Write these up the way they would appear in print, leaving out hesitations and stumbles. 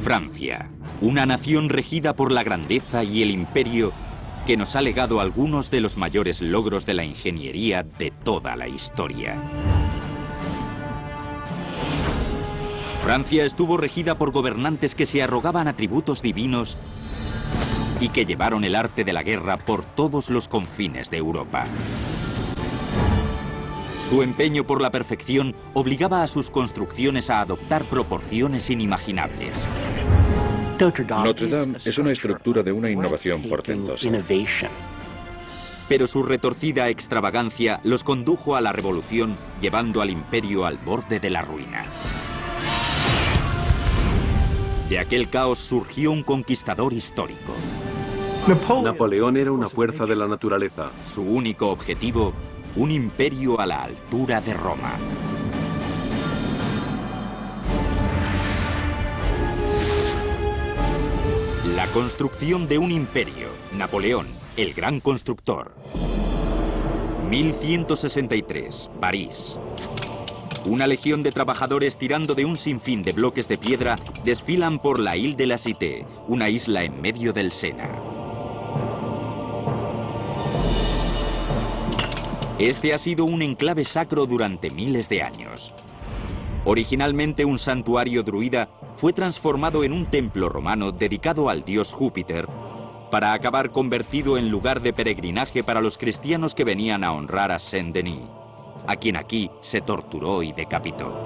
Francia, una nación regida por la grandeza y el imperio que nos ha legado algunos de los mayores logros de la ingeniería de toda la historia. Francia estuvo regida por gobernantes que se arrogaban atributos divinos y que llevaron el arte de la guerra por todos los confines de Europa. Su empeño por la perfección obligaba a sus construcciones a adoptar proporciones inimaginables. Notre Dame es una estructura de una innovación portentosa. Pero su retorcida extravagancia los condujo a la revolución, llevando al imperio al borde de la ruina. De aquel caos surgió un conquistador histórico. Napoleón era una fuerza de la naturaleza. Su único objetivo, un imperio a la altura de Roma. La construcción de un imperio. Napoleón, el gran constructor. 1163, París. Una legión de trabajadores tirando de un sinfín de bloques de piedra desfilan por la Île de la Cité, una isla en medio del Sena. Este ha sido un enclave sacro durante miles de años. Originalmente un santuario druida, fue transformado en un templo romano dedicado al dios Júpiter, para acabar convertido en lugar de peregrinaje para los cristianos que venían a honrar a Saint-Denis, a quien aquí se torturó y decapitó.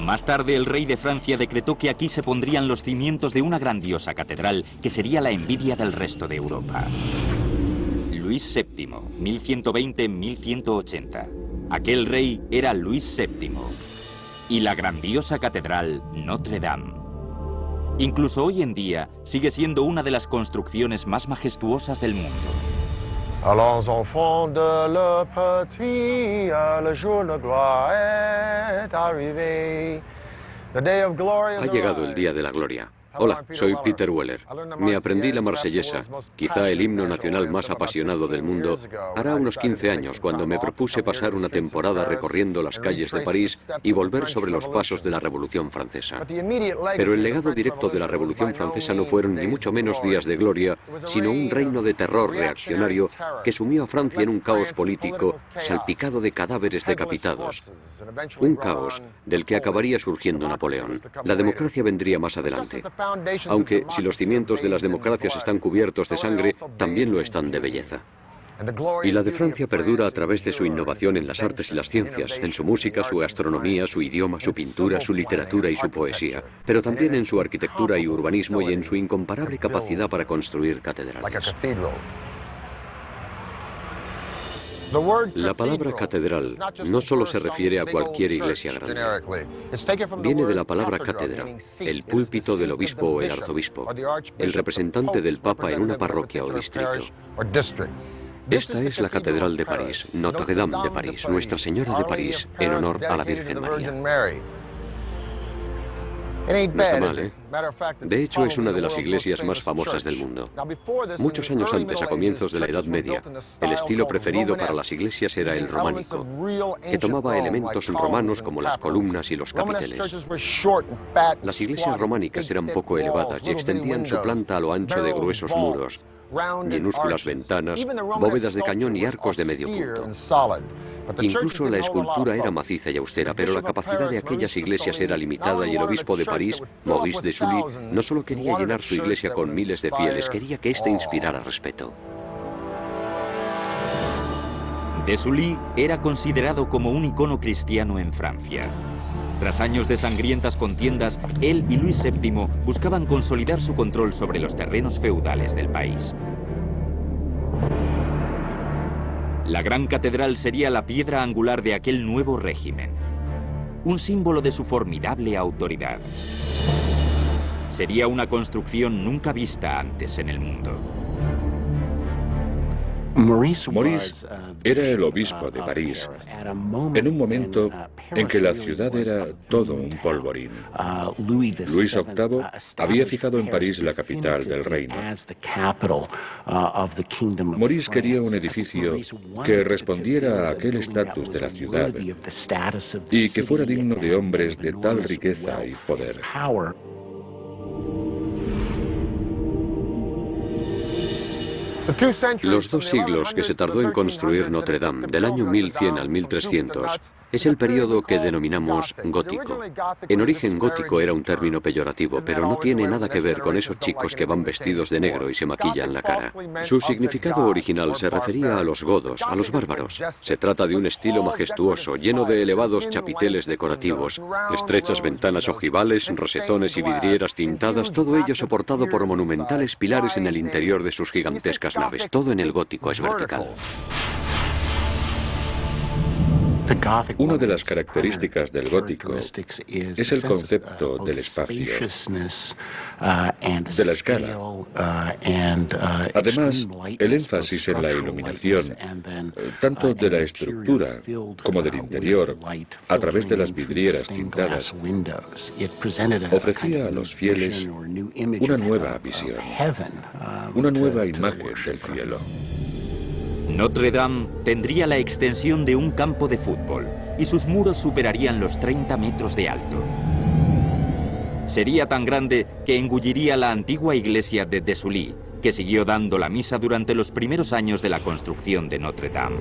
Más tarde el rey de Francia decretó que aquí se pondrían los cimientos de una grandiosa catedral que sería la envidia del resto de Europa. Luis VII, 1120-1180. Aquel rey era Luis VII. Y la grandiosa catedral Notre Dame. Incluso hoy en día sigue siendo una de las construcciones más majestuosas del mundo. A los enfants de la patrie, le jour de gloire est arrivé. The day of glory is Ha llegado el día de la gloria. Hola, soy Peter Weller. Me aprendí la marsellesa, quizá el himno nacional más apasionado del mundo, hará unos 15 años cuando me propuse pasar una temporada recorriendo las calles de París y volver sobre los pasos de la Revolución Francesa. Pero el legado directo de la Revolución Francesa no fueron ni mucho menos días de gloria, sino un reino de terror reaccionario que sumió a Francia en un caos político salpicado de cadáveres decapitados. Un caos del que acabaría surgiendo Napoleón. La democracia vendría más adelante. Aunque, si los cimientos de las democracias están cubiertos de sangre, también lo están de belleza. Y la de Francia perdura a través de su innovación en las artes y las ciencias, en su música, su gastronomía, su idioma, su pintura, su literatura y su poesía, pero también en su arquitectura y urbanismo y en su incomparable capacidad para construir catedrales. La palabra catedral no solo se refiere a cualquier iglesia grande. Viene de la palabra cátedra, el púlpito del obispo o el arzobispo, el representante del papa en una parroquia o distrito. Esta es la Catedral de París, Notre Dame de París, Nuestra Señora de París, en honor a la Virgen María. No está mal, ¿eh? De hecho, es una de las iglesias más famosas del mundo. Muchos años antes, a comienzos de la Edad Media, el estilo preferido para las iglesias era el románico, que tomaba elementos romanos como las columnas y los capiteles. Las iglesias románicas eran poco elevadas y extendían su planta a lo ancho de gruesos muros, minúsculas ventanas, bóvedas de cañón y arcos de medio punto. Incluso la escultura era maciza y austera, pero la capacidad de aquellas iglesias era limitada y el obispo de París, Maurice de Sully, no solo quería llenar su iglesia con miles de fieles, quería que ésta inspirara respeto. De Sully era considerado como un icono cristiano en Francia. Tras años de sangrientas contiendas, él y Luis VII buscaban consolidar su control sobre los terrenos feudales del país. La gran catedral sería la piedra angular de aquel nuevo régimen, un símbolo de su formidable autoridad. Sería una construcción nunca vista antes en el mundo. Maurice era el obispo de París en un momento en que la ciudad era todo un polvorín. Luis VIII había fijado en París la capital del reino. Maurice quería un edificio que respondiera a aquel estatus de la ciudad y que fuera digno de hombres de tal riqueza y poder. Los 2 siglos que se tardó en construir Notre Dame, del año 1100 al 1300, es el periodo que denominamos gótico. En origen, gótico era un término peyorativo, pero no tiene nada que ver con esos chicos que van vestidos de negro y se maquillan la cara. Su significado original se refería a los godos, a los bárbaros. Se trata de un estilo majestuoso, lleno de elevados chapiteles decorativos, estrechas ventanas ojivales, rosetones y vidrieras tintadas, todo ello soportado por monumentales pilares en el interior de sus gigantescas naves. Todo en el gótico es vertical. Una de las características del gótico es el concepto del espacio, de la escala. Además, el énfasis en la iluminación, tanto de la estructura como del interior, a través de las vidrieras tintadas, ofrecía a los fieles una nueva visión, una nueva imagen del cielo. Notre Dame tendría la extensión de un campo de fútbol y sus muros superarían los 30 metros de alto. Sería tan grande que engulliría la antigua iglesia de Desully, que siguió dando la misa durante los primeros años de la construcción de Notre Dame.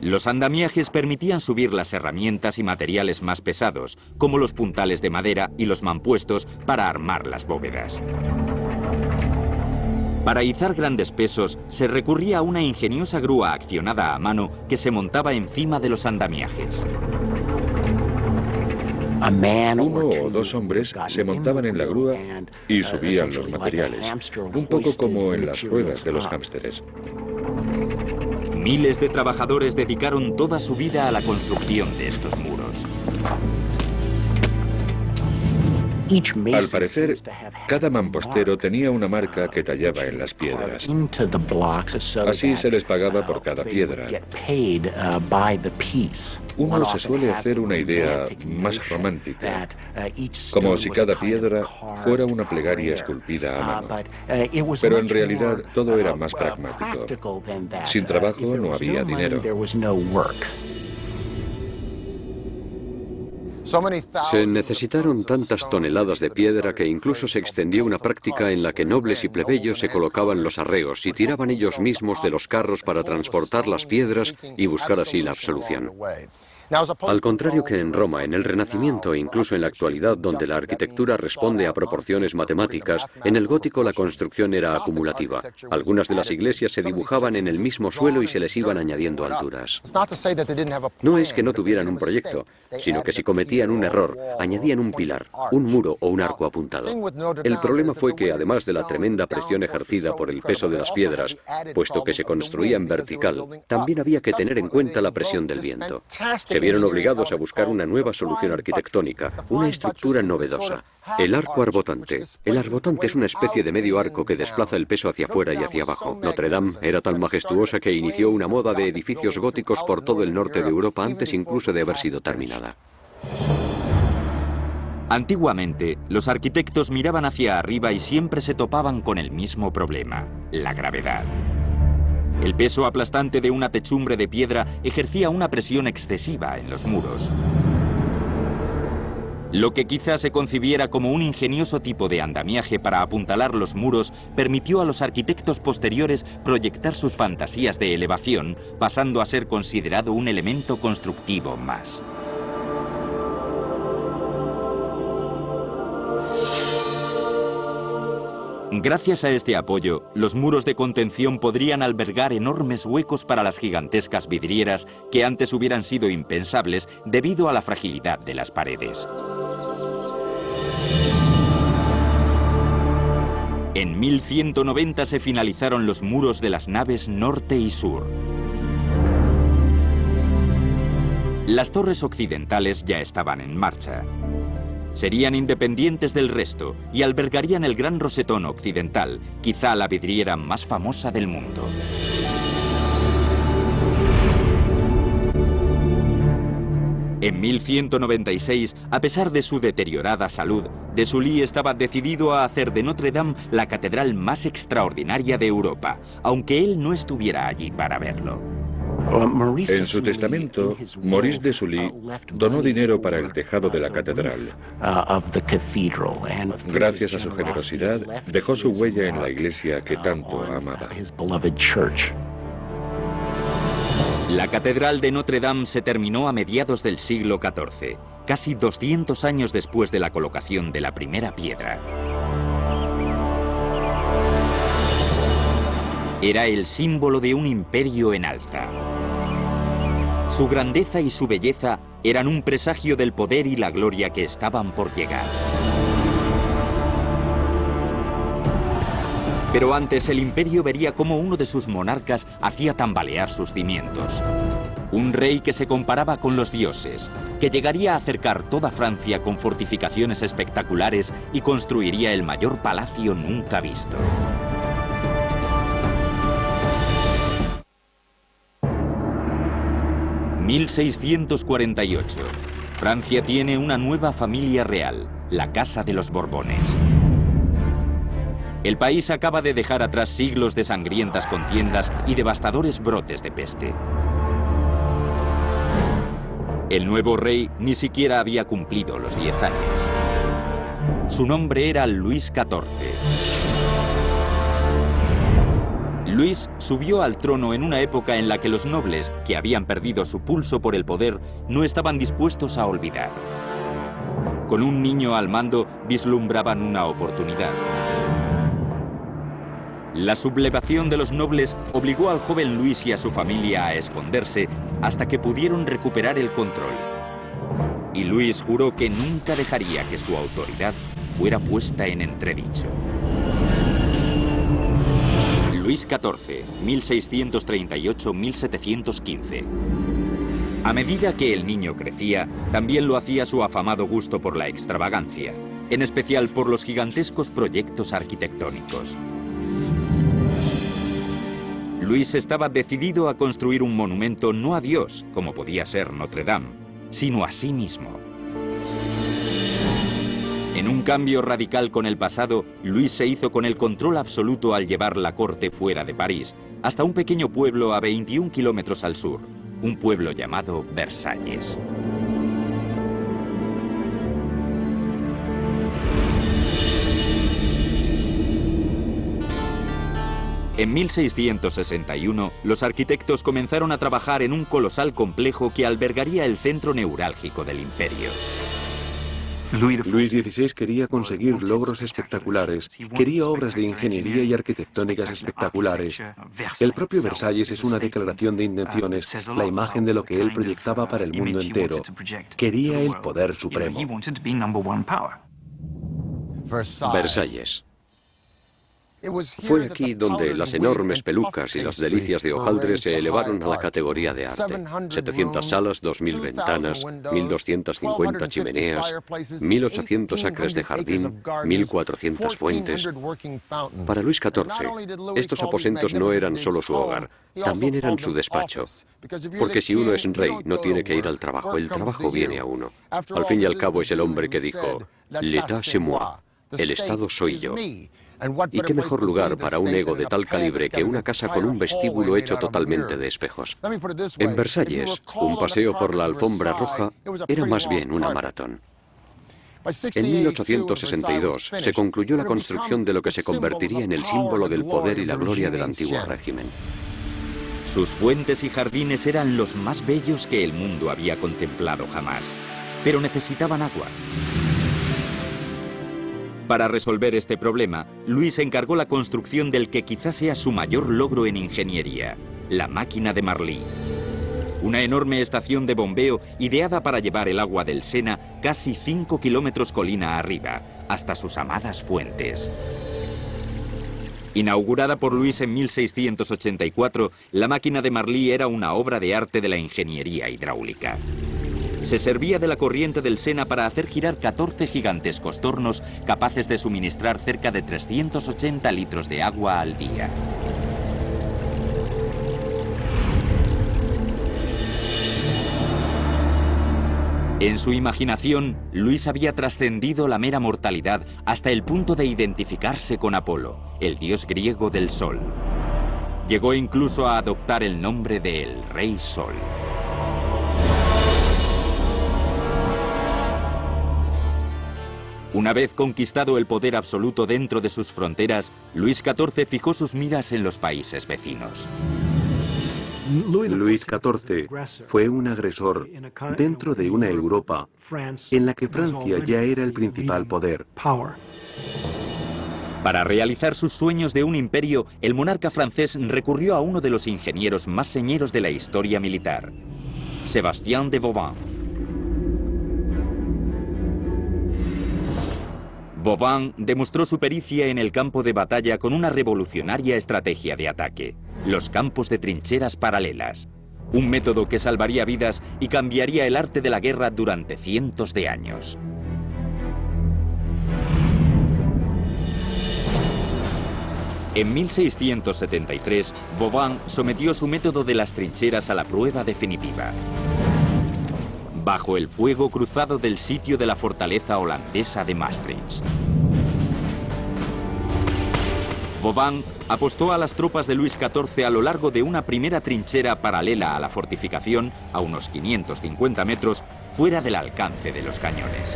Los andamiajes permitían subir las herramientas y materiales más pesados, como los puntales de madera y los mampuestos para armar las bóvedas. Para izar grandes pesos, se recurría a una ingeniosa grúa accionada a mano que se montaba encima de los andamiajes. 1 o 2 hombres se montaban en la grúa y subían los materiales, un poco como en las ruedas de los hámsteres. Miles de trabajadores dedicaron toda su vida a la construcción de estos muros. Al parecer, cada mampostero tenía una marca que tallaba en las piedras. Así se les pagaba por cada piedra. Uno se suele hacer una idea más romántica, como si cada piedra fuera una plegaria esculpida a mano. Pero en realidad todo era más pragmático. Sin trabajo no había dinero. Se necesitaron tantas toneladas de piedra que incluso se extendió una práctica en la que nobles y plebeyos se colocaban los arreos y tiraban ellos mismos de los carros para transportar las piedras y buscar así la absolución. Al contrario que en Roma, en el Renacimiento e incluso en la actualidad, donde la arquitectura responde a proporciones matemáticas, en el gótico la construcción era acumulativa. Algunas de las iglesias se dibujaban en el mismo suelo y se les iban añadiendo alturas. No es que no tuvieran un proyecto, sino que si cometían un error, añadían un pilar, un muro o un arco apuntado. El problema fue que, además de la tremenda presión ejercida por el peso de las piedras, puesto que se construía en vertical, también había que tener en cuenta la presión del viento. Se vieron obligados a buscar una nueva solución arquitectónica, una estructura novedosa, el arco arbotante. El arbotante es una especie de medio arco que desplaza el peso hacia afuera y hacia abajo. Notre Dame era tan majestuosa que inició una moda de edificios góticos por todo el norte de Europa antes incluso de haber sido terminada. Antiguamente, los arquitectos miraban hacia arriba y siempre se topaban con el mismo problema, la gravedad. El peso aplastante de una techumbre de piedra ejercía una presión excesiva en los muros. Lo que quizá se concibiera como un ingenioso tipo de andamiaje para apuntalar los muros permitió a los arquitectos posteriores proyectar sus fantasías de elevación, pasando a ser considerado un elemento constructivo más. Gracias a este apoyo, los muros de contención podrían albergar enormes huecos para las gigantescas vidrieras que antes hubieran sido impensables debido a la fragilidad de las paredes. En 1190 se finalizaron los muros de las naves norte y sur. Las torres occidentales ya estaban en marcha. Serían independientes del resto y albergarían el Gran Rosetón Occidental, quizá la vidriera más famosa del mundo. En 1196, a pesar de su deteriorada salud, de Sully estaba decidido a hacer de Notre Dame la catedral más extraordinaria de Europa, aunque él no estuviera allí para verlo. En su testamento, Maurice de Sully donó dinero para el tejado de la catedral. Gracias a su generosidad, dejó su huella en la iglesia que tanto amaba. La catedral de Notre Dame se terminó a mediados del siglo XIV, casi 200 años después de la colocación de la primera piedra. Era el símbolo de un imperio en alza. Su grandeza y su belleza eran un presagio del poder y la gloria que estaban por llegar. Pero antes el imperio vería cómo uno de sus monarcas hacía tambalear sus cimientos. Un rey que se comparaba con los dioses, que llegaría a acercar toda Francia con fortificaciones espectaculares y construiría el mayor palacio nunca visto. (1648). Francia tiene una nueva familia real, la Casa de los Borbones. El país acaba de dejar atrás siglos de sangrientas contiendas y devastadores brotes de peste. El nuevo rey ni siquiera había cumplido los 10 años. Su nombre era Luis XIV. Luis subió al trono en una época en la que los nobles, que habían perdido su pulso por el poder, no estaban dispuestos a olvidar. Con un niño al mando vislumbraban una oportunidad. La sublevación de los nobles obligó al joven Luis y a su familia a esconderse hasta que pudieron recuperar el control. Y Luis juró que nunca dejaría que su autoridad fuera puesta en entredicho. Luis XIV, 1638-1715. A medida que el niño crecía, también lo hacía su afamado gusto por la extravagancia, en especial por los gigantescos proyectos arquitectónicos. Luis estaba decidido a construir un monumento no a Dios, como podía ser Notre Dame, sino a sí mismo. En un cambio radical con el pasado, Luis se hizo con el control absoluto al llevar la corte fuera de París, hasta un pequeño pueblo a 21 kilómetros al sur, un pueblo llamado Versalles. En 1661, los arquitectos comenzaron a trabajar en un colosal complejo que albergaría el centro neurálgico del imperio. Luis XVI quería conseguir logros espectaculares, quería obras de ingeniería y arquitectónicas espectaculares. El propio Versalles es una declaración de intenciones, la imagen de lo que él proyectaba para el mundo entero. Quería el poder supremo. Versalles. Fue aquí donde las enormes pelucas y las delicias de hojaldre se elevaron a la categoría de arte. 700 salas, 2000 ventanas, 1250 chimeneas, 1800 acres de jardín, 1400 fuentes. Para Luis XIV, estos aposentos no eran solo su hogar, también eran su despacho. Porque si uno es rey, no tiene que ir al trabajo, el trabajo viene a uno. Al fin y al cabo es el hombre que dijo, «L'État c'est moi», el Estado soy yo. ¿Y qué mejor lugar para un ego de tal calibre que una casa con un vestíbulo hecho totalmente de espejos? En Versalles, un paseo por la alfombra roja era más bien una maratón. En 1862 se concluyó la construcción de lo que se convertiría en el símbolo del poder y la gloria del antiguo régimen. Sus fuentes y jardines eran los más bellos que el mundo había contemplado jamás, pero necesitaban agua. Para resolver este problema, Luis encargó la construcción del que quizás sea su mayor logro en ingeniería, la máquina de Marly. Una enorme estación de bombeo ideada para llevar el agua del Sena casi 5 kilómetros colina arriba, hasta sus amadas fuentes. Inaugurada por Luis en 1684, la máquina de Marly era una obra de arte de la ingeniería hidráulica. Se servía de la corriente del Sena para hacer girar 14 gigantescos tornos capaces de suministrar cerca de 380 litros de agua al día. En su imaginación, Luis había trascendido la mera mortalidad hasta el punto de identificarse con Apolo, el dios griego del sol. Llegó incluso a adoptar el nombre de el Rey Sol. Una vez conquistado el poder absoluto dentro de sus fronteras, Luis XIV fijó sus miras en los países vecinos. Luis XIV fue un agresor dentro de una Europa en la que Francia ya era el principal poder. Para realizar sus sueños de un imperio, el monarca francés recurrió a uno de los ingenieros más señeros de la historia militar, Sébastien de Vauban. Vauban demostró su pericia en el campo de batalla con una revolucionaria estrategia de ataque, los campos de trincheras paralelas, un método que salvaría vidas y cambiaría el arte de la guerra durante cientos de años. En 1673, Vauban sometió su método de las trincheras a la prueba definitiva. Bajo el fuego cruzado del sitio de la fortaleza holandesa de Maastricht, Vauban apostó a las tropas de Luis XIV a lo largo de una primera trinchera paralela a la fortificación, a unos 550 metros, fuera del alcance de los cañones.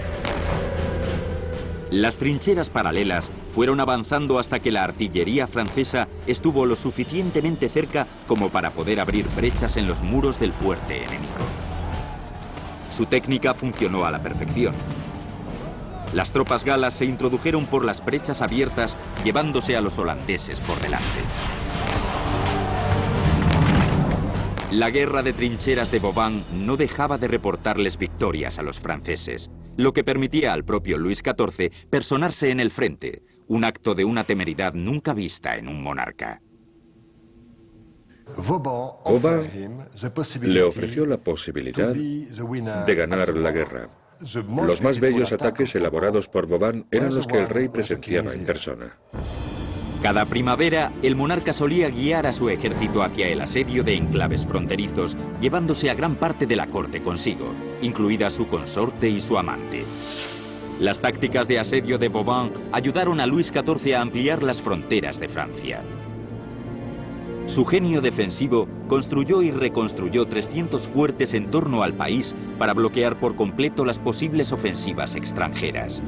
Las trincheras paralelas fueron avanzando hasta que la artillería francesa estuvo lo suficientemente cerca como para poder abrir brechas en los muros del fuerte enemigo. Su técnica funcionó a la perfección. Las tropas galas se introdujeron por las brechas abiertas, llevándose a los holandeses por delante. La guerra de trincheras de Vauban no dejaba de reportarles victorias a los franceses, lo que permitía al propio Luis XIV personarse en el frente, un acto de una temeridad nunca vista en un monarca. Vauban le ofreció la posibilidad de ganar la guerra. Los más bellos ataques elaborados por Vauban eran los que el rey presenciaba en persona. Cada primavera, el monarca solía guiar a su ejército hacia el asedio de enclaves fronterizos, llevándose a gran parte de la corte consigo, incluida su consorte y su amante. Las tácticas de asedio de Vauban ayudaron a Luis XIV a ampliar las fronteras de Francia. Su genio defensivo construyó y reconstruyó 300 fuertes en torno al país para bloquear por completo las posibles ofensivas extranjeras.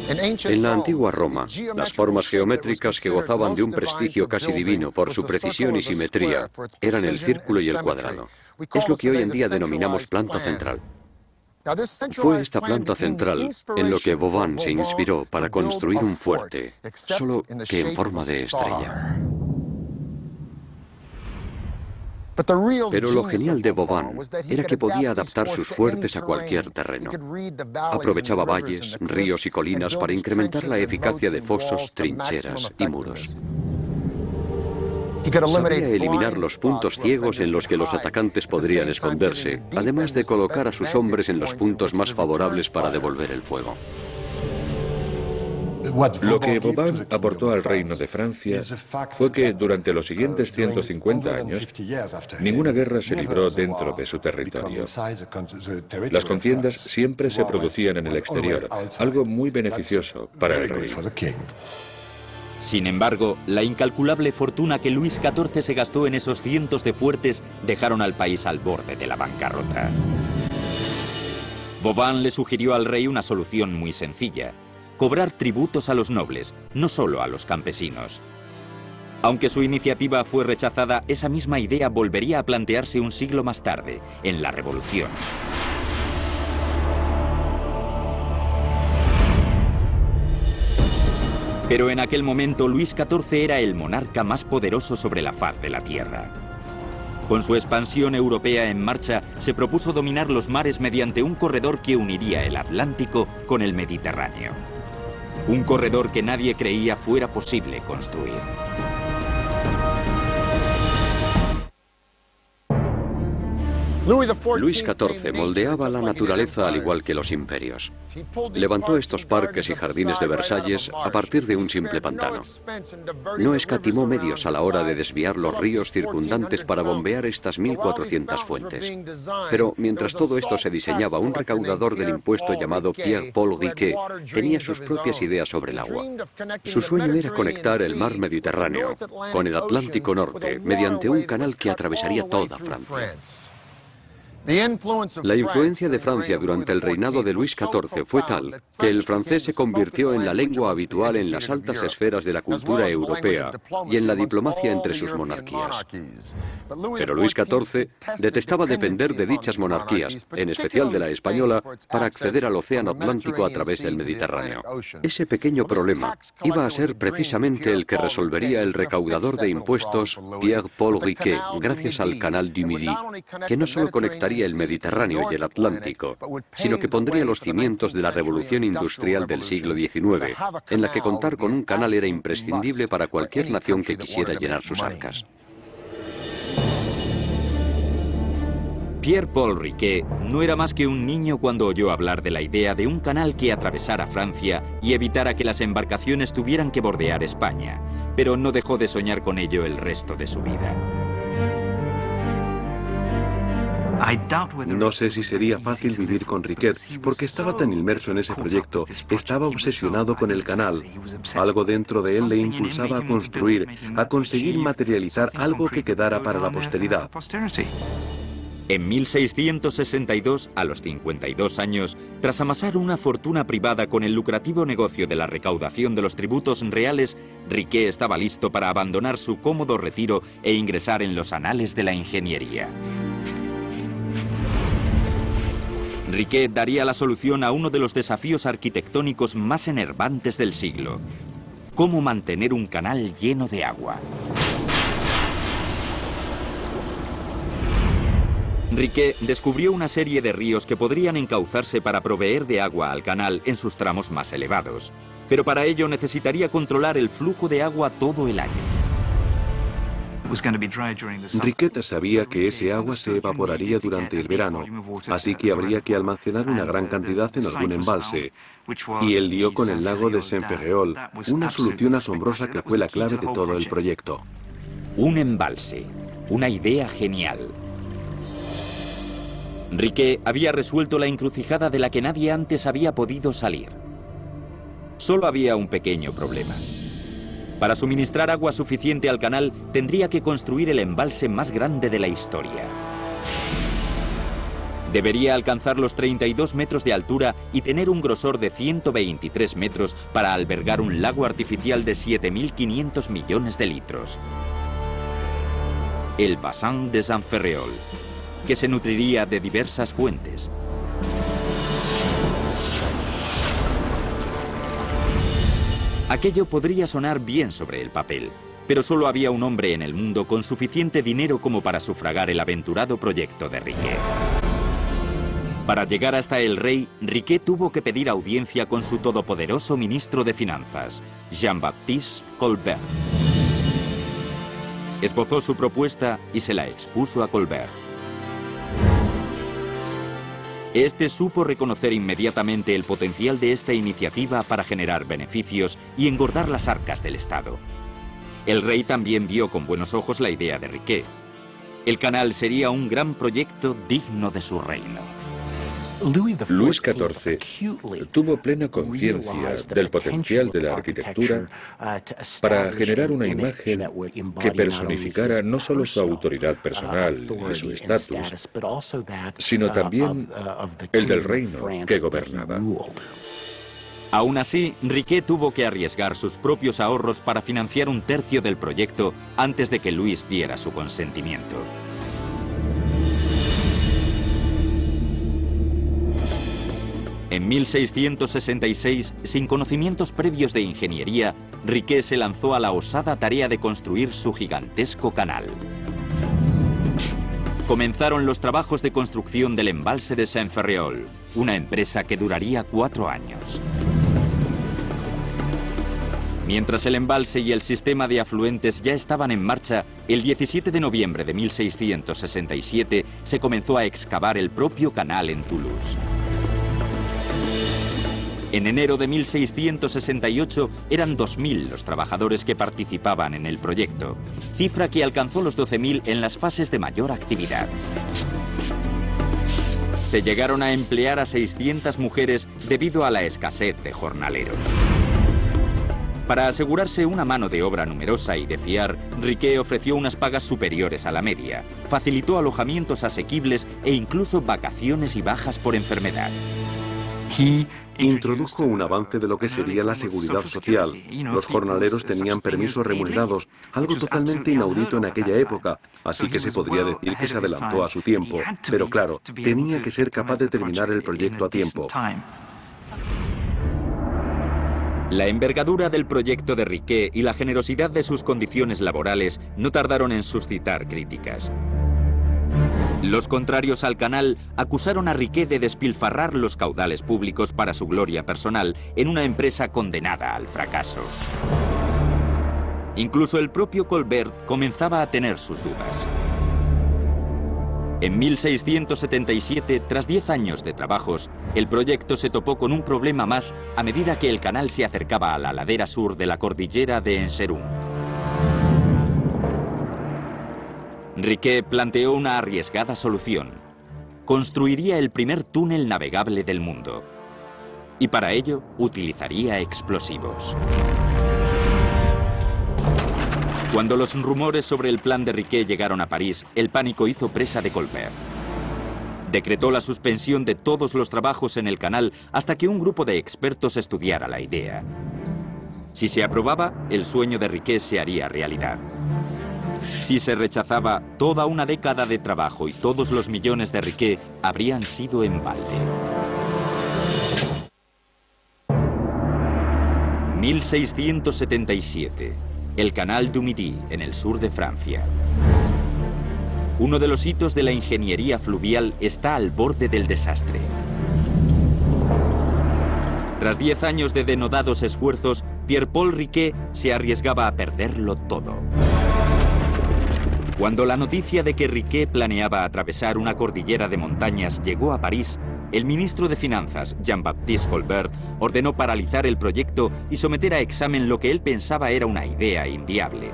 En la antigua Roma, las formas geométricas que gozaban de un prestigio casi divino por su precisión y simetría eran el círculo y el cuadrado. Es lo que hoy en día denominamos planta central. Fue esta planta central en lo que Vauban se inspiró para construir un fuerte, solo que en forma de estrella. Pero lo genial de Vauban era que podía adaptar sus fuertes a cualquier terreno. Aprovechaba valles, ríos y colinas para incrementar la eficacia de fosos, trincheras y muros. Sabía eliminar los puntos ciegos en los que los atacantes podrían esconderse, además de colocar a sus hombres en los puntos más favorables para devolver el fuego. Lo que Vauban aportó al reino de Francia fue que durante los siguientes 150 años, ninguna guerra se libró dentro de su territorio. Las contiendas siempre se producían en el exterior, algo muy beneficioso para el rey. Sin embargo, la incalculable fortuna que Luis XIV se gastó en esos cientos de fuertes dejaron al país al borde de la bancarrota. Vauban le sugirió al rey una solución muy sencilla: cobrar tributos a los nobles, no solo a los campesinos. Aunque su iniciativa fue rechazada, esa misma idea volvería a plantearse un siglo más tarde, en la Revolución. Pero en aquel momento Luis XIV era el monarca más poderoso sobre la faz de la tierra. Con su expansión europea en marcha, se propuso dominar los mares mediante un corredor que uniría el Atlántico con el Mediterráneo. Un corredor que nadie creía fuera posible construir. Luis XIV moldeaba la naturaleza al igual que los imperios. Levantó estos parques y jardines de Versalles a partir de un simple pantano. No escatimó medios a la hora de desviar los ríos circundantes para bombear estas 1.400 fuentes. Pero mientras todo esto se diseñaba, un recaudador del impuesto llamado Pierre-Paul Riquet tenía sus propias ideas sobre el agua. Su sueño era conectar el mar Mediterráneo con el Atlántico Norte mediante un canal que atravesaría toda Francia. La influencia de Francia durante el reinado de Luis XIV fue tal que el francés se convirtió en la lengua habitual en las altas esferas de la cultura europea y en la diplomacia entre sus monarquías. Pero Luis XIV detestaba depender de dichas monarquías, en especial de la española, para acceder al océano Atlántico a través del Mediterráneo. Ese pequeño problema iba a ser precisamente el que resolvería el recaudador de impuestos Pierre-Paul Riquet gracias al Canal du Midi, que no solo conectaría el Mediterráneo y el Atlántico, sino que pondría los cimientos de la revolución industrial del siglo XIX, en la que contar con un canal era imprescindible para cualquier nación que quisiera llenar sus arcas. Pierre-Paul Riquet no era más que un niño cuando oyó hablar de la idea de un canal que atravesara Francia y evitara que las embarcaciones tuvieran que bordear España, pero no dejó de soñar con ello el resto de su vida. No sé si sería fácil vivir con Riquet, porque estaba tan inmerso en ese proyecto, estaba obsesionado con el canal. Algo dentro de él le impulsaba a construir, a conseguir materializar algo que quedara para la posteridad. En 1662, a los 52 años, tras amasar una fortuna privada con el lucrativo negocio de la recaudación de los tributos reales, Riquet estaba listo para abandonar su cómodo retiro e ingresar en los anales de la ingeniería. Riquet daría la solución a uno de los desafíos arquitectónicos más enervantes del siglo: cómo mantener un canal lleno de agua. Riquet descubrió una serie de ríos que podrían encauzarse para proveer de agua al canal en sus tramos más elevados, pero para ello necesitaría controlar el flujo de agua todo el año. Riquet sabía que ese agua se evaporaría durante el verano, así que habría que almacenar una gran cantidad en algún embalse. Y él dio con el lago de Saint-Ferréol, una solución asombrosa que fue la clave de todo el proyecto. Un embalse, una idea genial. Riquet había resuelto la encrucijada de la que nadie antes había podido salir. Solo había un pequeño problema. Para suministrar agua suficiente al canal, tendría que construir el embalse más grande de la historia. Debería alcanzar los 32 metros de altura y tener un grosor de 123 metros para albergar un lago artificial de 7.500 millones de litros. El Bassin de Saint-Ferréol, que se nutriría de diversas fuentes. Aquello podría sonar bien sobre el papel, pero solo había un hombre en el mundo con suficiente dinero como para sufragar el aventurado proyecto de Riquet. Para llegar hasta el rey, Riquet tuvo que pedir audiencia con su todopoderoso ministro de Finanzas, Jean-Baptiste Colbert. Esbozó su propuesta y se la expuso a Colbert. Este supo reconocer inmediatamente el potencial de esta iniciativa para generar beneficios y engordar las arcas del Estado. El rey también vio con buenos ojos la idea de Riquet. El canal sería un gran proyecto digno de su reino. Luis XIV tuvo plena conciencia del potencial de la arquitectura para generar una imagen que personificara no solo su autoridad personal y su estatus, sino también el del reino que gobernaba. Aún así, Riquet tuvo que arriesgar sus propios ahorros para financiar un tercio del proyecto antes de que Luis diera su consentimiento. En 1666, sin conocimientos previos de ingeniería, Riquet se lanzó a la osada tarea de construir su gigantesco canal. Comenzaron los trabajos de construcción del embalse de Saint-Ferréol, una empresa que duraría 4 años. Mientras el embalse y el sistema de afluentes ya estaban en marcha, el 17 de noviembre de 1667 se comenzó a excavar el propio canal en Toulouse. En enero de 1668 eran 2.000 los trabajadores que participaban en el proyecto, cifra que alcanzó los 12.000 en las fases de mayor actividad. Se llegaron a emplear a 600 mujeres debido a la escasez de jornaleros. Para asegurarse una mano de obra numerosa y de fiar, Riquet ofreció unas pagas superiores a la media, facilitó alojamientos asequibles e incluso vacaciones y bajas por enfermedad. Introdujo un avance de lo que sería la seguridad social. Los jornaleros tenían permisos remunerados, algo totalmente inaudito en aquella época, así que se podría decir que se adelantó a su tiempo. Pero claro, tenía que ser capaz de terminar el proyecto a tiempo. La envergadura del proyecto de Riquet y la generosidad de sus condiciones laborales no tardaron en suscitar críticas. Los contrarios al canal acusaron a Riquet de despilfarrar los caudales públicos para su gloria personal en una empresa condenada al fracaso. Incluso el propio Colbert comenzaba a tener sus dudas. En 1677, tras 10 años de trabajos, el proyecto se topó con un problema más a medida que el canal se acercaba a la ladera sur de la cordillera de Enserun. Riquet planteó una arriesgada solución. Construiría el primer túnel navegable del mundo. Y para ello utilizaría explosivos. Cuando los rumores sobre el plan de Riquet llegaron a París, el pánico hizo presa de Colbert. Decretó la suspensión de todos los trabajos en el canal hasta que un grupo de expertos estudiara la idea. Si se aprobaba, el sueño de Riquet se haría realidad. Si se rechazaba, toda una década de trabajo y todos los millones de Riquet habrían sido en balde. 1677. El Canal du Midi, en el sur de Francia. Uno de los hitos de la ingeniería fluvial está al borde del desastre. Tras 10 años de denodados esfuerzos, Pierre-Paul Riquet se arriesgaba a perderlo todo. Cuando la noticia de que Riquet planeaba atravesar una cordillera de montañas llegó a París, el ministro de Finanzas, Jean-Baptiste Colbert, ordenó paralizar el proyecto y someter a examen lo que él pensaba era una idea inviable: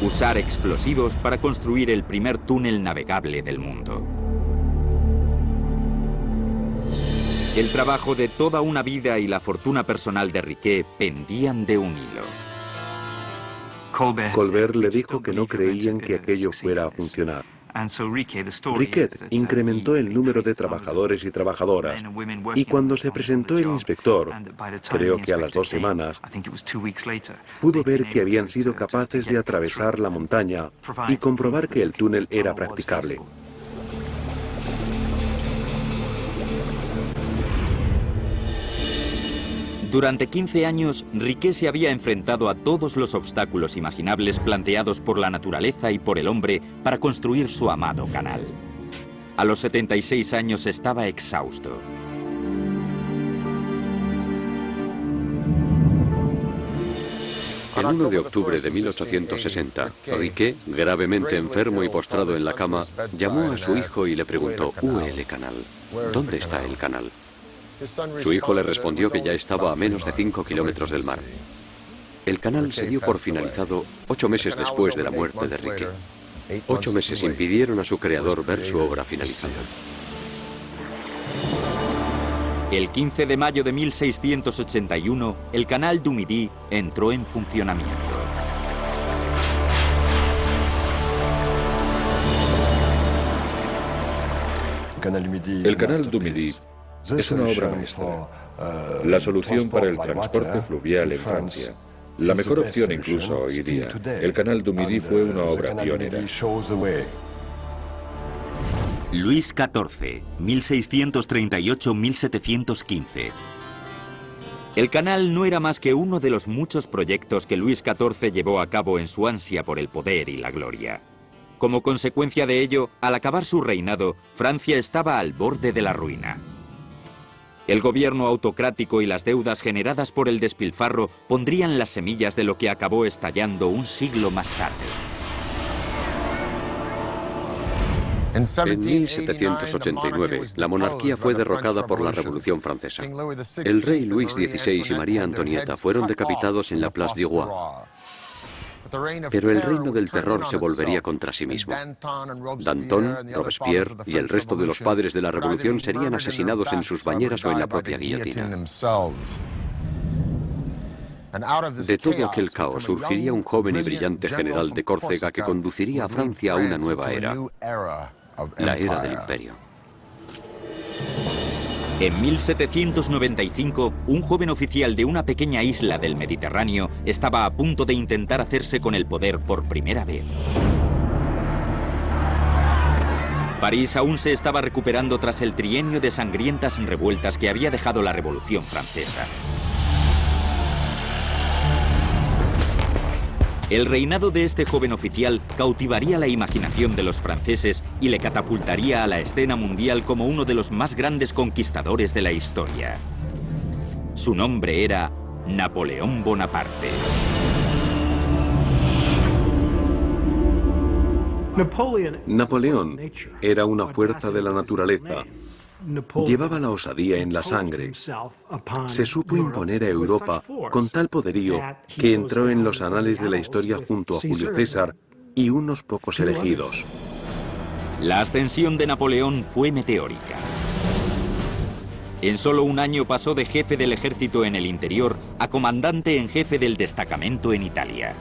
usar explosivos para construir el primer túnel navegable del mundo. El trabajo de toda una vida y la fortuna personal de Riquet pendían de un hilo. Colbert le dijo que no creían que aquello fuera a funcionar. Riquet incrementó el número de trabajadores y trabajadoras, y cuando se presentó el inspector, creo que a las 2 semanas, pudo ver que habían sido capaces de atravesar la montaña y comprobar que el túnel era practicable. Durante 15 años, Riquet se había enfrentado a todos los obstáculos imaginables planteados por la naturaleza y por el hombre para construir su amado canal. A los 76 años estaba exhausto. El 1 de octubre de 1860, Riquet, gravemente enfermo y postrado en la cama, llamó a su hijo y le preguntó: «¿Où est le canal? ¿Dónde está el canal?». Su hijo le respondió que ya estaba a menos de 5 kilómetros del mar. El canal se dio por finalizado 8 meses después de la muerte de Riquet. 8 meses impidieron a su creador ver su obra finalizada. El 15 de mayo de 1681, el Canal du Midi entró en funcionamiento. El Canal du Midi es una obra maestra, la solución para el transporte fluvial en Francia. La mejor opción incluso hoy día. El Canal du Midi fue una obra pionera. Luis XIV, 1638-1715. El canal no era más que uno de los muchos proyectos que Luis XIV llevó a cabo en su ansia por el poder y la gloria. Como consecuencia de ello, al acabar su reinado, Francia estaba al borde de la ruina. El gobierno autocrático y las deudas generadas por el despilfarro pondrían las semillas de lo que acabó estallando un siglo más tarde. En 1789, la monarquía fue derrocada por la Revolución Francesa. El rey Luis XVI y María Antonieta fueron decapitados en la Place du Roi. Pero el reino del terror se volvería contra sí mismo. Danton, Robespierre y el resto de los padres de la revolución serían asesinados en sus bañeras o en la propia guillotina. De todo aquel caos surgiría un joven y brillante general de Córcega que conduciría a Francia a una nueva era, la era del imperio. En 1795, un joven oficial de una pequeña isla del Mediterráneo estaba a punto de intentar hacerse con el poder por primera vez. París aún se estaba recuperando tras el trienio de sangrientas revueltas que había dejado la Revolución Francesa. El reinado de este joven oficial cautivaría la imaginación de los franceses y le catapultaría a la escena mundial como uno de los más grandes conquistadores de la historia. Su nombre era Napoleón Bonaparte. Napoleón era una fuerza de la naturaleza. Llevaba la osadía en la sangre. Se supo imponer a Europa con tal poderío que entró en los anales de la historia junto a Julio César y unos pocos elegidos. La ascensión de Napoleón fue meteórica. En solo un año pasó de jefe del ejército en el interior a comandante en jefe del destacamento en Italia.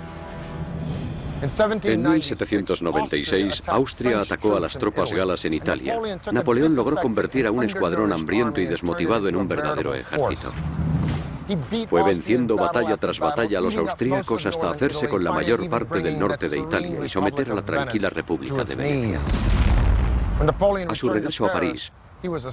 En 1796, Austria atacó a las tropas galas en Italia. Napoleón logró convertir a un escuadrón hambriento y desmotivado en un verdadero ejército. Fue venciendo batalla tras batalla a los austríacos hasta hacerse con la mayor parte del norte de Italia y someter a la tranquila República de Venecia. A su regreso a París,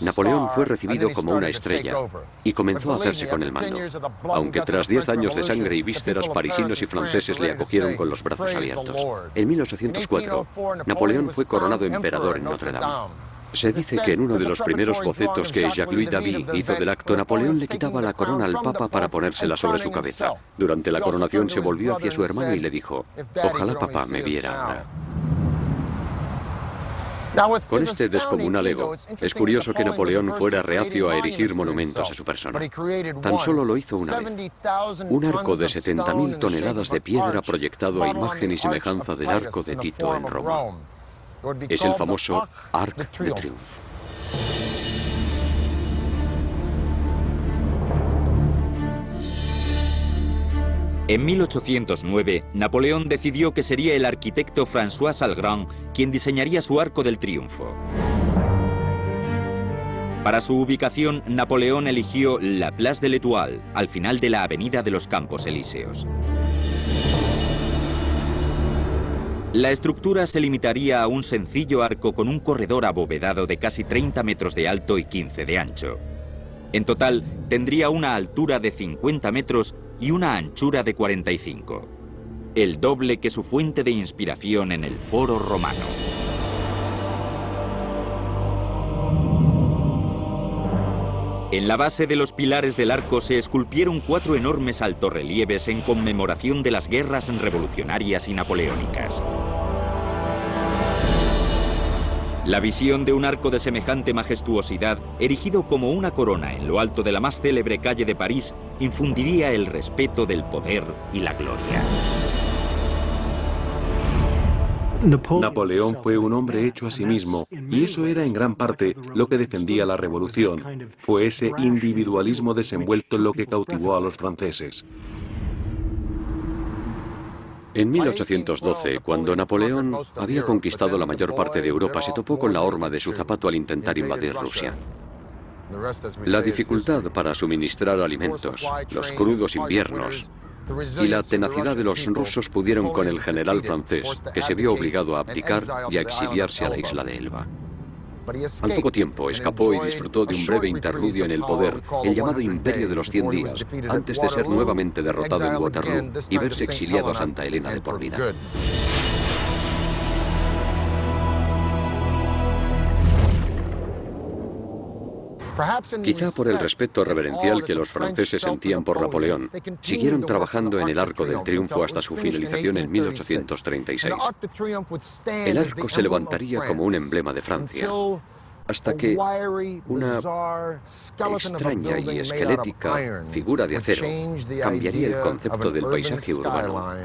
Napoleón fue recibido como una estrella y comenzó a hacerse con el mando, aunque tras 10 años de sangre y vísceras, parisinos y franceses le acogieron con los brazos abiertos. En 1804, Napoleón fue coronado emperador en Notre Dame. Se dice que en uno de los primeros bocetos que Jacques-Louis David hizo del acto, Napoleón le quitaba la corona al Papa para ponérsela sobre su cabeza. Durante la coronación se volvió hacia su hermano y le dijo: «Ojalá papá me viera ahora». Con este descomunal ego, es curioso que Napoleón fuera reacio a erigir monumentos a su persona. Tan solo lo hizo una vez. Un arco de 70.000 toneladas de piedra proyectado a imagen y semejanza del arco de Tito en Roma. Es el famoso Arc de Triomphe. En 1809, Napoleón decidió que sería el arquitecto François Salgrand quien diseñaría su Arco del Triunfo. Para su ubicación, Napoleón eligió la Place de l'Étoile, al final de la Avenida de los Campos Elíseos. La estructura se limitaría a un sencillo arco con un corredor abovedado de casi 30 metros de alto y 15 de ancho. En total, tendría una altura de 50 metros y una anchura de 45, el doble que su fuente de inspiración en el Foro Romano. En la base de los pilares del arco se esculpieron 4 enormes altorrelieves en conmemoración de las guerras revolucionarias y napoleónicas. La visión de un arco de semejante majestuosidad, erigido como una corona en lo alto de la más célebre calle de París, infundiría el respeto del poder y la gloria. Napoleón fue un hombre hecho a sí mismo, y eso era en gran parte lo que defendía la revolución. Fue ese individualismo desenvuelto lo que cautivó a los franceses. En 1812, cuando Napoleón había conquistado la mayor parte de Europa, se topó con la horma de su zapato al intentar invadir Rusia. La dificultad para suministrar alimentos, los crudos inviernos y la tenacidad de los rusos pudieron con el general francés, que se vio obligado a abdicar y a exiliarse a la isla de Elba. Al poco tiempo escapó y disfrutó de un breve interludio en el poder, el llamado Imperio de los 100 días, antes de ser nuevamente derrotado en Waterloo y verse exiliado a Santa Elena de por vida. Quizá por el respeto reverencial que los franceses sentían por Napoleón, siguieron trabajando en el Arco del Triunfo hasta su finalización en 1836. El arco se levantaría como un emblema de Francia, hasta que una extraña y esquelética figura de acero cambiaría el concepto del paisaje urbano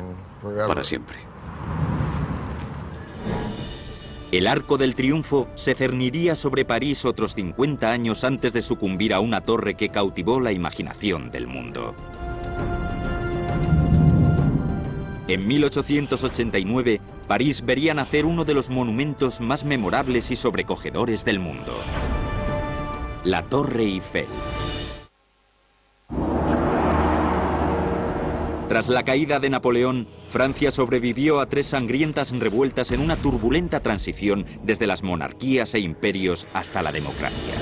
para siempre. El Arco del Triunfo se cerniría sobre París otros 50 años antes de sucumbir a una torre que cautivó la imaginación del mundo. En 1889, París vería nacer uno de los monumentos más memorables y sobrecogedores del mundo: la Torre Eiffel. Tras la caída de Napoleón, Francia sobrevivió a 3 sangrientas revueltas en una turbulenta transición desde las monarquías e imperios hasta la democracia.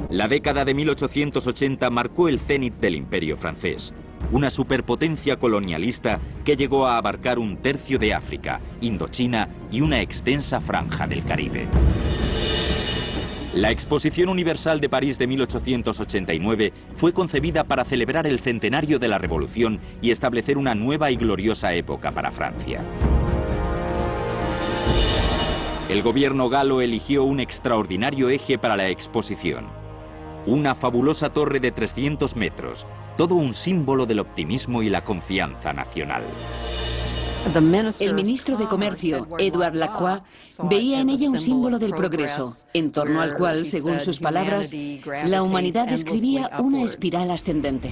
La década de 1880 marcó el cenit del Imperio francés, una superpotencia colonialista que llegó a abarcar 1/3 de África, Indochina y una extensa franja del Caribe. La Exposición Universal de París de 1889 fue concebida para celebrar el centenario de la Revolución y establecer una nueva y gloriosa época para Francia. El gobierno galo eligió un extraordinario eje para la exposición: una fabulosa torre de 300 metros, todo un símbolo del optimismo y la confianza nacional. El ministro de Comercio, Édouard Lacroix, veía en ella un símbolo del progreso, en torno al cual, según sus palabras, la humanidad describía una espiral ascendente.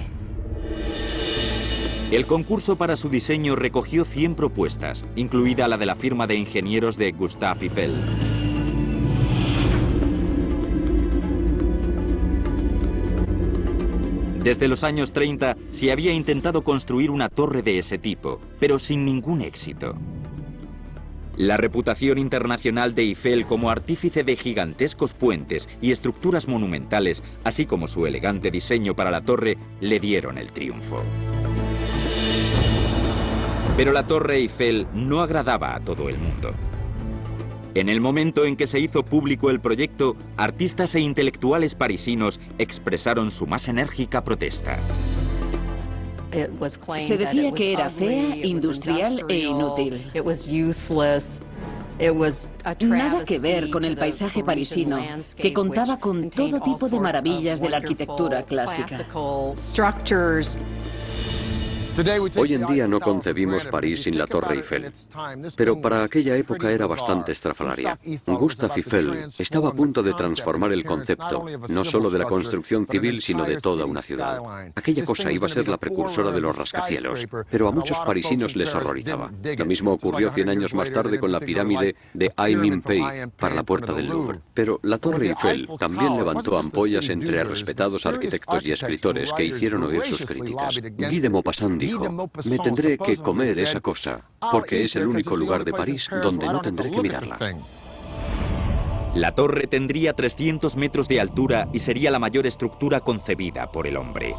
El concurso para su diseño recogió 100 propuestas, incluida la de la firma de ingenieros de Gustave Eiffel. Desde los años 30 se había intentado construir una torre de ese tipo, pero sin ningún éxito. La reputación internacional de Eiffel como artífice de gigantescos puentes y estructuras monumentales, así como su elegante diseño para la torre, le dieron el triunfo. Pero la Torre Eiffel no agradaba a todo el mundo. En el momento en que se hizo público el proyecto, artistas e intelectuales parisinos expresaron su más enérgica protesta. Se decía que era fea, industrial e inútil. Nada que ver con el paisaje parisino, que contaba con todo tipo de maravillas de la arquitectura clásica. Hoy en día no concebimos París sin la Torre Eiffel, pero para aquella época era bastante estrafalaria. Gustave Eiffel estaba a punto de transformar el concepto, no solo de la construcción civil, sino de toda una ciudad. Aquella cosa iba a ser la precursora de los rascacielos, pero a muchos parisinos les horrorizaba. Lo mismo ocurrió 100 años más tarde con la pirámide de Ai-Min-Pei para la puerta del Louvre. Pero la Torre Eiffel también levantó ampollas entre respetados arquitectos y escritores que hicieron oír sus críticas. Guy de Maupassant dijo: me tendré que comer esa cosa, porque es el único lugar de París donde no tendré que mirarla. La torre tendría 300 metros de altura y sería la mayor estructura concebida por el hombre.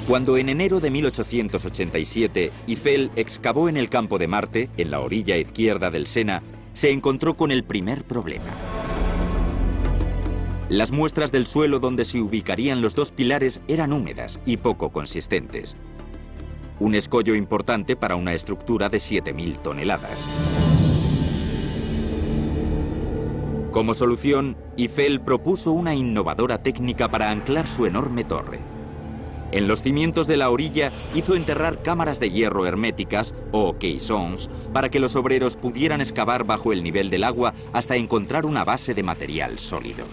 Cuando en enero de 1887 Eiffel excavó en el campo de Marte, en la orilla izquierda del Sena, se encontró con el primer problema. Las muestras del suelo donde se ubicarían los 2 pilares eran húmedas y poco consistentes. Un escollo importante para una estructura de 7.000 toneladas. Como solución, Eiffel propuso una innovadora técnica para anclar su enorme torre. En los cimientos de la orilla hizo enterrar cámaras de hierro herméticas, o caissons, para que los obreros pudieran excavar bajo el nivel del agua hasta encontrar una base de material sólido.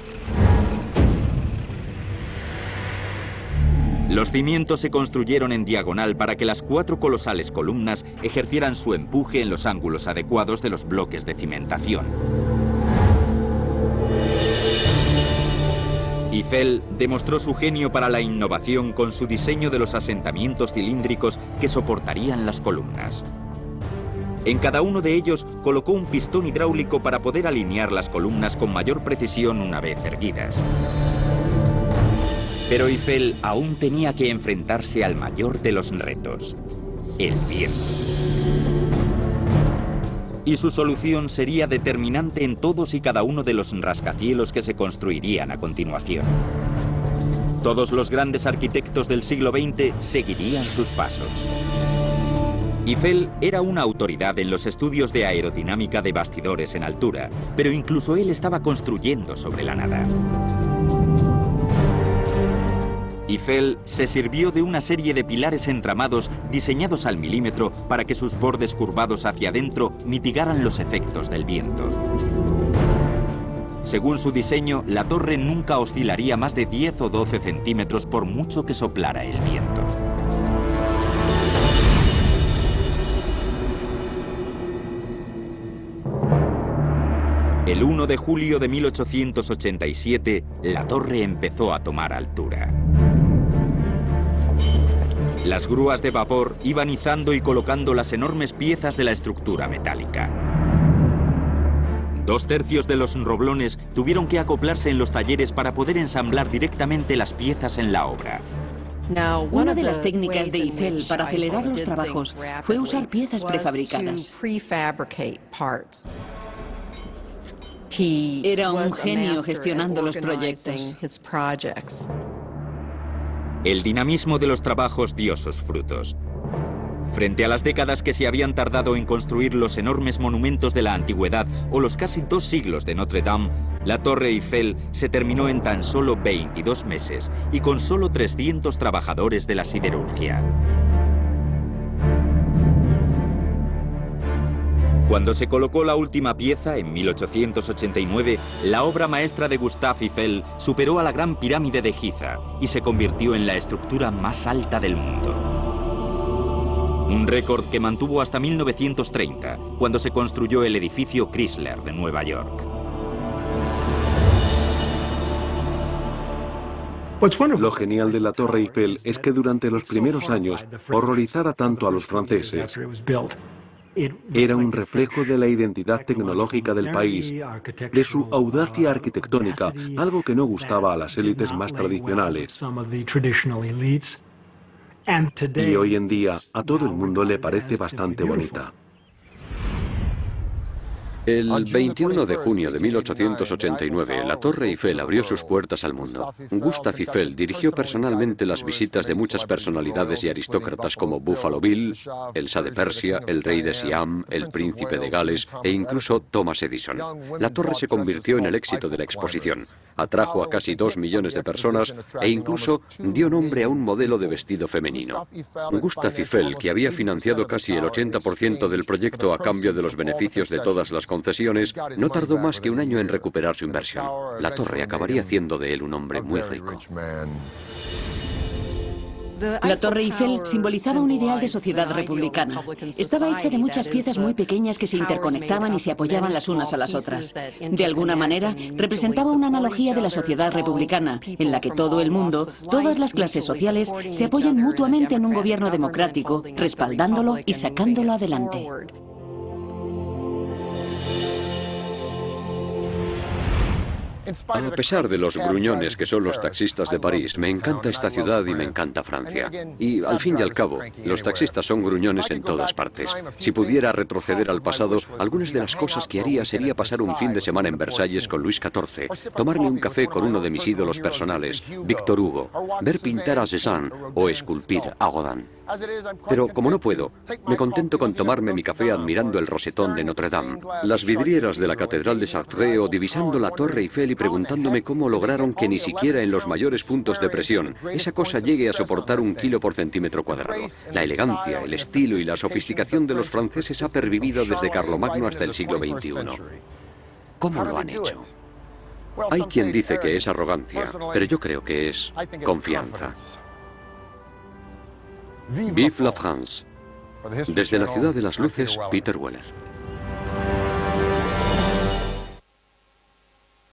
Los cimientos se construyeron en diagonal para que las 4 colosales columnas ejercieran su empuje en los ángulos adecuados de los bloques de cimentación. Eiffel demostró su genio para la innovación con su diseño de los asentamientos cilíndricos que soportarían las columnas. En cada uno de ellos colocó un pistón hidráulico para poder alinear las columnas con mayor precisión una vez erguidas. Pero Eiffel aún tenía que enfrentarse al mayor de los retos: el viento. Y su solución sería determinante en todos y cada uno de los rascacielos que se construirían a continuación. Todos los grandes arquitectos del siglo XX seguirían sus pasos. Eiffel era una autoridad en los estudios de aerodinámica de bastidores en altura, pero incluso él estaba construyendo sobre la nada. Eiffel se sirvió de una serie de pilares entramados diseñados al milímetro para que sus bordes curvados hacia adentro mitigaran los efectos del viento. Según su diseño, la torre nunca oscilaría más de 10 o 12 centímetros por mucho que soplara el viento. El 1 de julio de 1887, la torre empezó a tomar altura. Las grúas de vapor iban izando y colocando las enormes piezas de la estructura metálica. 2/3 de los roblones tuvieron que acoplarse en los talleres para poder ensamblar directamente las piezas en la obra. Una de las técnicas de Eiffel para acelerar los trabajos fue usar piezas prefabricadas. Era un genio gestionando los proyectos. El dinamismo de los trabajos dio sus frutos. Frente a las décadas que se habían tardado en construir los enormes monumentos de la antigüedad o los casi 2 siglos de Notre Dame, la Torre Eiffel se terminó en tan solo 22 meses y con solo 300 trabajadores de la siderurgia. Cuando se colocó la última pieza, en 1889, la obra maestra de Gustave Eiffel superó a la Gran Pirámide de Giza y se convirtió en la estructura más alta del mundo. Un récord que mantuvo hasta 1930, cuando se construyó el edificio Chrysler de Nueva York. Lo genial de la Torre Eiffel es que durante los primeros años horrorizara tanto a los franceses. Era un reflejo de la identidad tecnológica del país, de su audacia arquitectónica, algo que no gustaba a las élites más tradicionales. Y hoy en día a todo el mundo le parece bastante bonita. El 21 de junio de 1889, la Torre Eiffel abrió sus puertas al mundo. Gustave Eiffel dirigió personalmente las visitas de muchas personalidades y aristócratas como Buffalo Bill, el Shah de Persia, el rey de Siam, el príncipe de Gales e incluso Thomas Edison. La torre se convirtió en el éxito de la exposición. Atrajo a casi 2 millones de personas e incluso dio nombre a un modelo de vestido femenino. Gustave Eiffel, que había financiado casi el 80% del proyecto a cambio de los beneficios de todas las concesiones, no tardó más que un año en recuperar su inversión. La torre acabaría haciendo de él un hombre muy rico. La Torre Eiffel simbolizaba un ideal de sociedad republicana. Estaba hecha de muchas piezas muy pequeñas que se interconectaban y se apoyaban las unas a las otras. De alguna manera, representaba una analogía de la sociedad republicana, en la que todo el mundo, todas las clases sociales, se apoyan mutuamente en un gobierno democrático, respaldándolo y sacándolo adelante. A pesar de los gruñones que son los taxistas de París, me encanta esta ciudad y me encanta Francia. Y al fin y al cabo, los taxistas son gruñones en todas partes. Si pudiera retroceder al pasado, algunas de las cosas que haría sería pasar un fin de semana en Versalles con Luis XIV, tomarme un café con uno de mis ídolos personales, Víctor Hugo, ver pintar a Cézanne o esculpir a Rodin. Pero como no puedo, me contento con tomarme mi café admirando el rosetón de Notre Dame, las vidrieras de la Catedral de Chartres o divisando la Torre Eiffel y preguntándome cómo lograron que ni siquiera en los mayores puntos de presión esa cosa llegue a soportar 1 kilo por centímetro cuadrado. La elegancia, el estilo y la sofisticación de los franceses ha pervivido desde Carlomagno hasta el siglo XXI. ¿Cómo lo han hecho? Hay quien dice que es arrogancia, pero yo creo que es confianza. Vive la France. Desde la ciudad de las luces, Peter Weller.